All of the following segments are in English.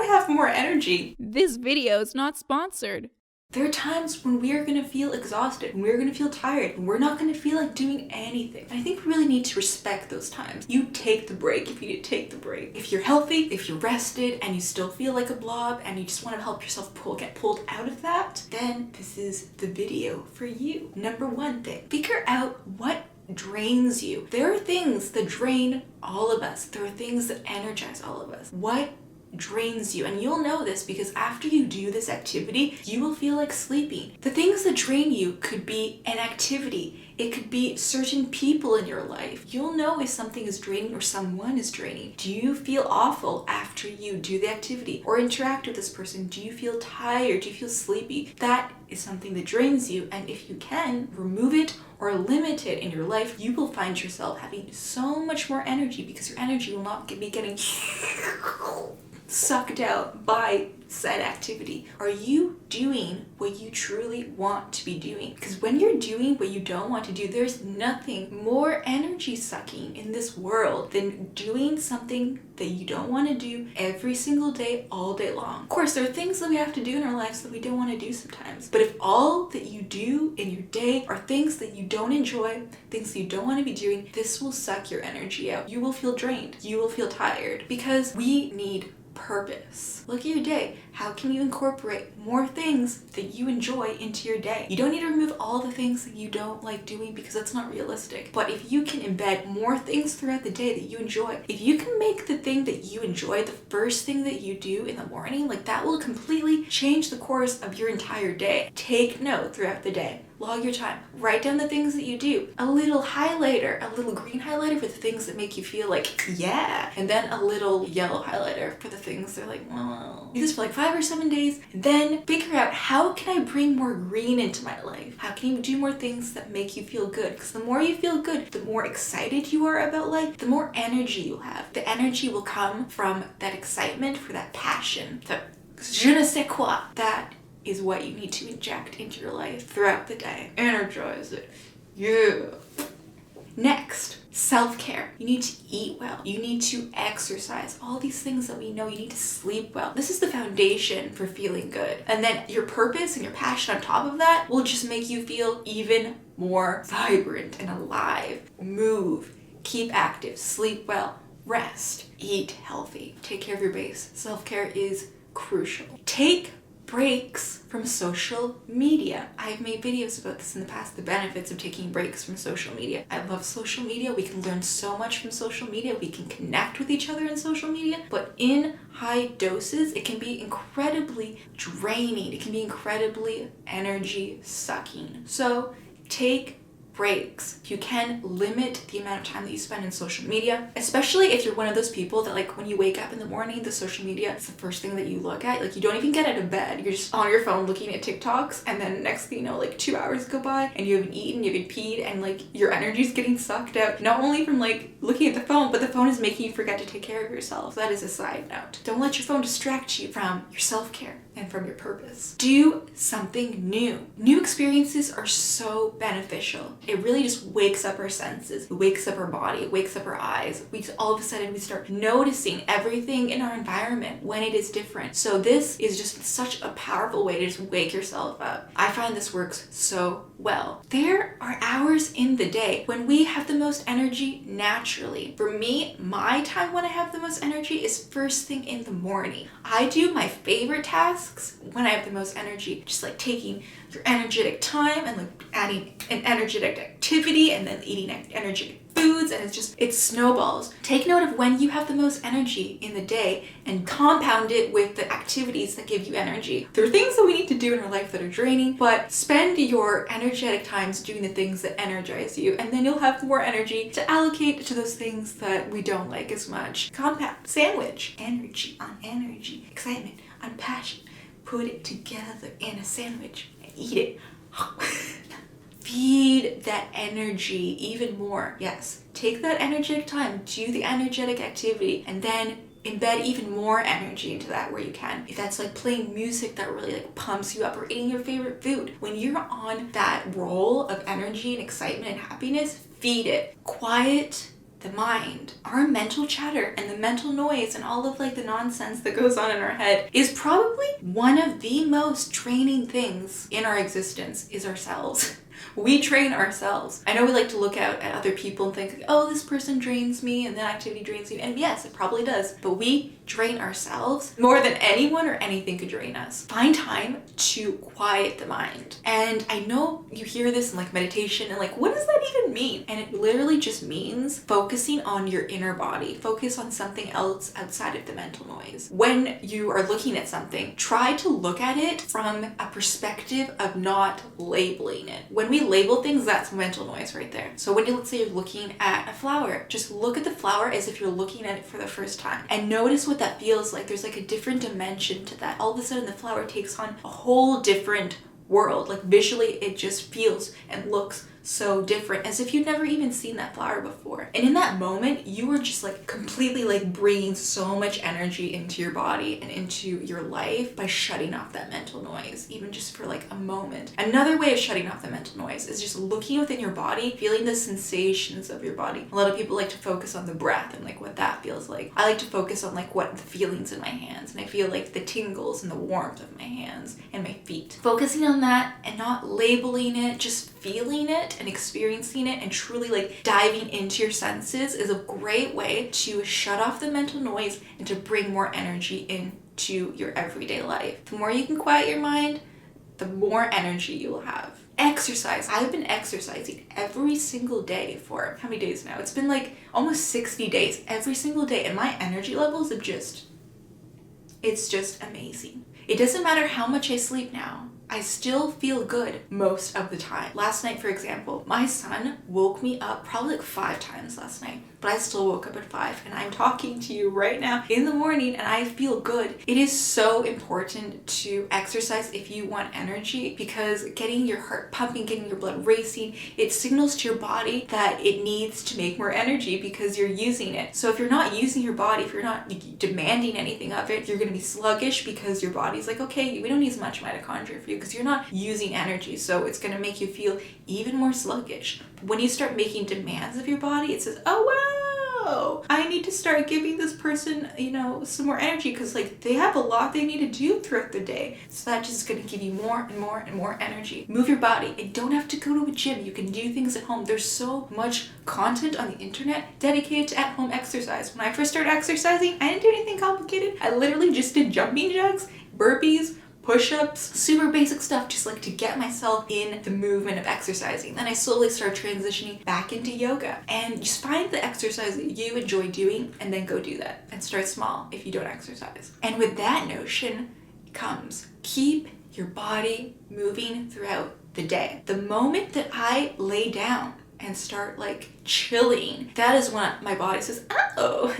to have more energy. This video is not sponsored. There are times when we are going to feel exhausted, when we're going to feel tired, and we're not going to feel like doing anything. And I think we really need to respect those times. You take the break if you need to take the break. If you're healthy, if you're rested, and you still feel like a blob, and you just want to help yourself get pulled out of that, then this is the video for you. Number one thing, figure out what drains you. There are things that drain all of us. There are things that energize all of us. What drains you? And you'll know this because after you do this activity, you will feel like sleeping. The things that drain you could be an activity. It could be certain people in your life. You'll know if something is draining or someone is draining. Do you feel awful after you do the activity or interact with this person? Do you feel tired? Do you feel sleepy? That is something that drains you. And if you can remove it or limit it in your life, you will find yourself having so much more energy because your energy will not be getting sucked out by said activity. Are you doing what you truly want to be doing? Because when you're doing what you don't want to do, there's nothing more energy sucking in this world than doing something that you don't want to do every single day, all day long. Of course, there are things that we have to do in our lives that we don't want to do sometimes. But if all that you do in your day are things that you don't enjoy, things that you don't want to be doing, this will suck your energy out. You will feel drained. You will feel tired because we need purpose. Look at your day. How can you incorporate more things that you enjoy into your day? You don't need to remove all the things that you don't like doing because that's not realistic. But if you can embed more things throughout the day that you enjoy, if you can make the thing that you enjoy the first thing that you do in the morning, like that will completely change the course of your entire day. Take note throughout the day. Log your time. Write down the things that you do. A little highlighter, a little green highlighter for the things that make you feel like, yeah. And then a little yellow highlighter for the things that are like, oh. Do this for like 5 or 7 days. And then figure out, how can I bring more green into my life? How can you do more things that make you feel good? Because the more you feel good, the more excited you are about life, the more energy you'll have. The energy will come from that excitement, for that passion, the je ne sais quoi. That is what you need to inject into your life throughout the day. Energize it. Yeah. Next, self-care. You need to eat well. You need to exercise. All these things that we know. You need to sleep well. This is the foundation for feeling good. And then your purpose and your passion on top of that will just make you feel even more vibrant and alive. Move. Keep active. Sleep well. Rest. Eat healthy. Take care of your base. Self-care is crucial. Take breaks from social media. I've made videos about this in the past, the benefits of taking breaks from social media. I love social media. We can learn so much from social media. We can connect with each other in social media, but in high doses, it can be incredibly draining. It can be incredibly energy sucking. So take breaks. If you can, limit the amount of time that you spend in social media, especially if you're one of those people that, like, when you wake up in the morning, the social media is the first thing that you look at. Like, you don't even get out of bed. You're just on your phone looking at TikToks, and then next thing you know, like 2 hours go by and you haven't eaten, you haven't peed, and like your energy's getting sucked out, not only from like looking at the phone, but the phone is making you forget to take care of yourself. So that is a side note. Don't let your phone distract you from your self-care and from your purpose. Do something new. New experiences are so beneficial. It really just wakes up our senses. It wakes up our body. It wakes up our eyes. We just, all of a sudden, we start noticing everything in our environment when it is different. So this is just such a powerful way to just wake yourself up. I find this works so well. There are hours in the day when we have the most energy naturally. For me, my time when I have the most energy is first thing in the morning. I do my favorite tasks when I have the most energy, just like taking your energetic time and like adding an energetic activity and then eating energetic foods, and it snowballs. Take note of when you have the most energy in the day and compound it with the activities that give you energy. There are things that we need to do in our life that are draining, but spend your energetic times doing the things that energize you, and then you'll have more energy to allocate to those things that we don't like as much. Compound, sandwich, energy on energy, excitement on passion. Put it together in a sandwich and eat it. Feed that energy even more. Yes, take that energetic time, do the energetic activity, and then embed even more energy into that where you can. If that's like playing music that really like pumps you up, or eating your favorite food, when you're on that roll of energy and excitement and happiness, feed it. Quiet the mind, our mental chatter and the mental noise and all of like the nonsense that goes on in our head is probably one of the most draining things in our existence is ourselves. We train ourselves. I know we like to look out at other people and think, oh, this person drains me and that activity drains you. And yes, it probably does. But we drain ourselves more than anyone or anything could drain us. Find time to quiet the mind. And I know you hear this in like meditation and like, what does that even mean? And it literally just means focusing on your inner body. Focus on something else outside of the mental noise. When you are looking at something, try to look at it from a perspective of not labeling it. When we label things, that's mental noise right there. So when let's say you're looking at a flower, just look at the flower as if you're looking at it for the first time and notice what that feels like. There's like a different dimension to that. All of a sudden the flower takes on a whole different world. Like visually it just feels and looks so different, as if you'd never even seen that flower before. And in that moment, you were just like completely like bringing so much energy into your body and into your life by shutting off that mental noise, even just for like a moment. Another way of shutting off the mental noise is just looking within your body, feeling the sensations of your body. A lot of people like to focus on the breath and like what that feels like. I like to focus on like what the feelings in my hands, and I feel like the tingles and the warmth of my hands and my feet. Focusing on that and not labeling it, just feeling it and experiencing it and truly like diving into your senses is a great way to shut off the mental noise and to bring more energy into your everyday life. The more you can quiet your mind, the more energy you will have. Exercise. I've been exercising every single day for how many days now? It's been like almost 60 days every single day, and my energy levels have it's just amazing. It doesn't matter how much I sleep now. I still feel good most of the time. Last night, for example, my son woke me up probably like 5 times last night, but I still woke up at 5, and I'm talking to you right now in the morning and I feel good. It is so important to exercise if you want energy, because getting your heart pumping, getting your blood racing, it signals to your body that it needs to make more energy because you're using it. So if you're not using your body, if you're not demanding anything of it, you're going to be sluggish because your body's like, okay, we don't need as much mitochondria for you because you're not using energy. So it's going to make you feel even more sluggish. But when you start making demands of your body, it says, oh wow, I need to start giving this person, some more energy, because like they have a lot they need to do throughout the day. So that's just going to give you more and more and more energy. Move your body. You don't have to go to a gym. You can do things at home. There's so much content on the internet dedicated to at-home exercise. When I first started exercising, I didn't do anything complicated. I literally just did jumping jacks, burpees, push-ups, super basic stuff, just like to get myself in the movement of exercising. Then I slowly started transitioning back into yoga, and just find the exercise that you enjoy doing and then go do that, and start small if you don't exercise. And with that notion comes keep your body moving throughout the day. The moment that I lay down and start like chilling, that is when my body says, oh,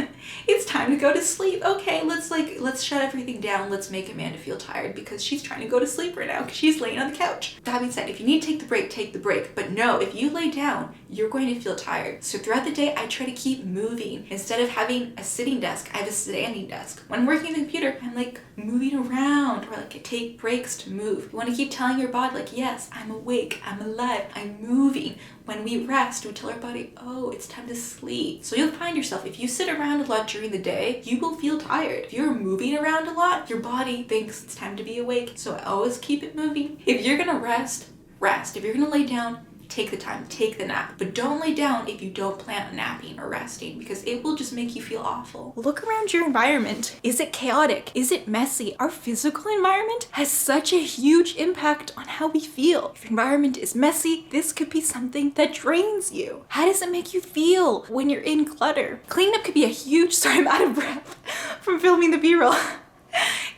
it's time to go to sleep. Okay, let's shut everything down. Let's make Amanda feel tired because she's trying to go to sleep right now because she's laying on the couch. That being said, if you need to take the break, take the break. But no, if you lay down, you're going to feel tired. So throughout the day, I try to keep moving. Instead of having a sitting desk, I have a standing desk. When working on the computer, I'm like moving around, or like I take breaks to move. You want to keep telling your body like, yes, I'm awake, I'm alive, I'm moving. When we rest, we tell our body, oh, it's time to sleep. So you'll find yourself, if you sit around a lot during the day, you will feel tired. If you're moving around a lot, your body thinks it's time to be awake. So always keep it moving. If you're gonna rest, rest. If you're gonna lay down, take the time, take the nap. But don't lay down if you don't plan on napping or resting, because it will just make you feel awful. Look around your environment. Is it chaotic? Is it messy? Our physical environment has such a huge impact on how we feel. If your environment is messy, this could be something that drains you. How does it make you feel when you're in clutter? Cleaning up could be a huge, sorry, I'm out of breath from filming the B-roll.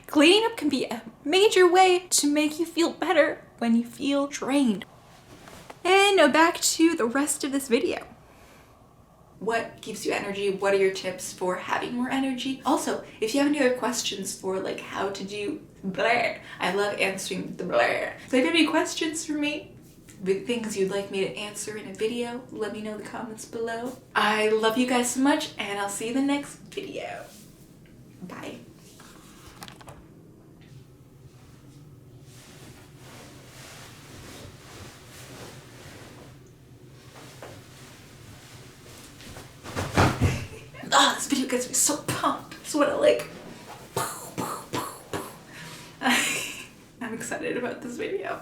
Cleaning up can be a major way to make you feel better when you feel drained. And now back to the rest of this video. What gives you energy? What are your tips for having more energy? Also, if you have any other questions for like how to do blah, I love answering the blah. So if you have any questions for me, with things you'd like me to answer in a video, let me know in the comments below. I love you guys so much, and I'll see you in the next video. Bye. gets me so pumped. So when I like, I'm excited about this video.